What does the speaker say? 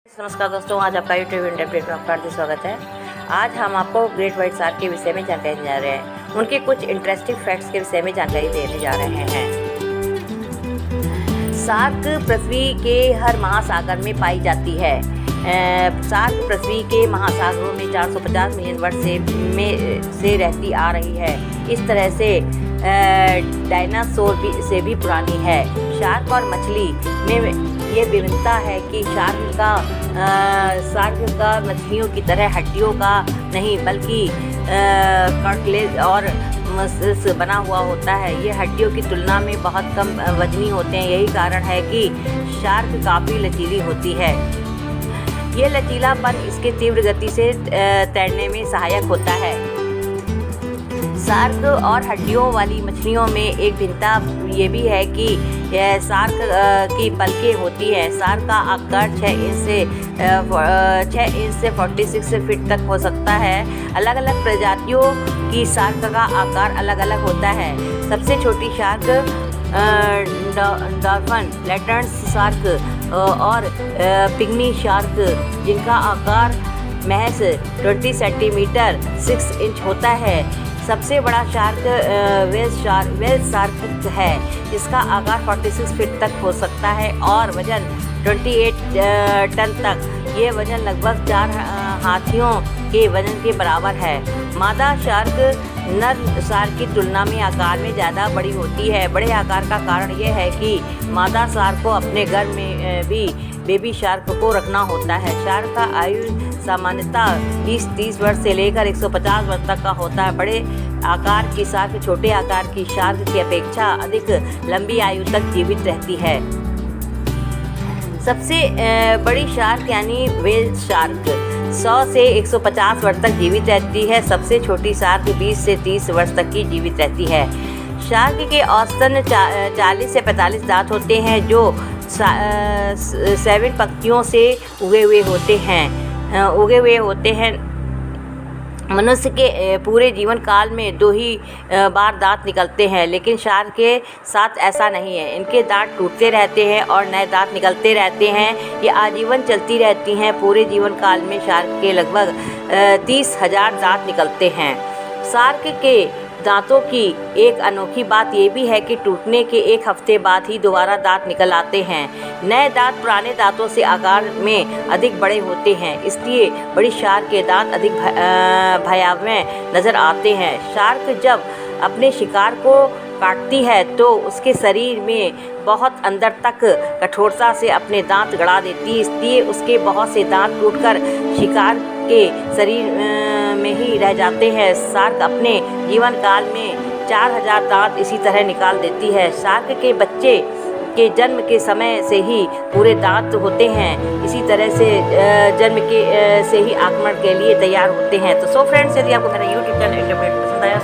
नमस्कार दोस्तों, आज आपका यूट्यूब इंडिया अपडेट में आपका हार्दिक स्वागत है। आज हम आपको ग्रेट व्हाइट शार्क के विषय में जानकारी देने जा रहे हैं। उनके कुछ इंटरेस्टिंग फैक्ट्स के विषय में जानकारी देने जा रहे हैं। शार्क पृथ्वी के हर महासागर में पाई जाती है। शार्क पृथ्वी के महासागरों में 450 मिलियन वर्ष से रहती आ रही है। इस तरह से डायनासोर से भी पुरानी है। शार्क और मछली में ये विभिन्नता है कि शार्क का मछलियों की तरह हड्डियों का नहीं बल्कि कार्टिलेज और मसल्स बना हुआ होता है। ये हड्डियों की तुलना में बहुत कम वजनी होते हैं। यही कारण है कि शार्क काफ़ी लचीली होती है। ये लचीलापन इसके तीव्र गति से तैरने में सहायक होता है। शार्क और हड्डियों वाली मछलियों में एक भिन्नता ये भी है कि शार्क की पलकें होती है। शार्क का आकार 6 इंच से 46 फीट तक हो सकता है। अलग अलग प्रजातियों की शार्क का आकार अलग अलग होता है। सबसे छोटी शार्क डॉल्फिन, लैटर्न्स शार्क और पिग्मी शार्क, जिनका आकार महज 20 सेंटीमीटर 6 इंच होता है। सबसे बड़ा शार्क व्हेल शार्क है, जिसका आकार 46 फीट तक हो सकता है और वजन 28 टन तक। ये वजन लगभग 4 हाथियों के वजन के बराबर है। मादा शार्क नर शार्क की तुलना में आकार में ज़्यादा बड़ी होती है। बड़े आकार का कारण यह है कि मादा शार्क को अपने घर में भी बेबी शार्क को रखना होता है। शार्क का आयु सामान्यतः 20-30 वर्ष से लेकर 150 वर्ष तक का होता है। बड़े आकार की शार्क छोटे आकार की शार्क की अपेक्षा अधिक लंबी आयु तक जीवित रहती है। सबसे बड़ी शार्क यानी व्हेल शार्क 100 से 150 वर्ष तक जीवित रहती है। सबसे छोटी शार्क 20 से 30 वर्ष तक की जीवित रहती है। शार्क के औसतन 40 से 45 दांत होते हैं, जो 7 पंक्तियों से उगे हुए होते हैं। मनुष्य के पूरे जीवन काल में 2 ही बार दांत निकलते हैं, लेकिन शार्क के साथ ऐसा नहीं है। इनके दांत टूटते रहते हैं और नए दांत निकलते रहते हैं। ये आजीवन चलती रहती हैं। पूरे जीवन काल में शार्क के लगभग 30,000 दांत निकलते हैं। शार्क के दांतों की एक अनोखी बात ये भी है कि टूटने के 1 हफ्ते बाद ही दोबारा दांत निकल आते हैं। नए दांत पुराने दांतों से आकार में अधिक बड़े होते हैं, इसलिए बड़ी शार्क के दांत अधिक भयावह नज़र आते हैं। शार्क जब अपने शिकार को काटती है तो उसके शरीर में बहुत अंदर तक कठोरता से अपने दांत गड़ा देती है, इसलिए उसके बहुत से दांत टूटकर शिकार के शरीर में ही रह जाते हैं। शार्क अपने जीवन काल में 4000 दांत इसी तरह निकाल देती है। शार्क के बच्चे के जन्म के समय से ही पूरे दांत होते हैं, इसी तरह से जन्म के से ही आक्रमण के लिए तैयार होते हैं। तो फ्रेंड्स, यदि आपको मेरा यूट्यूब चैनल पसंद आया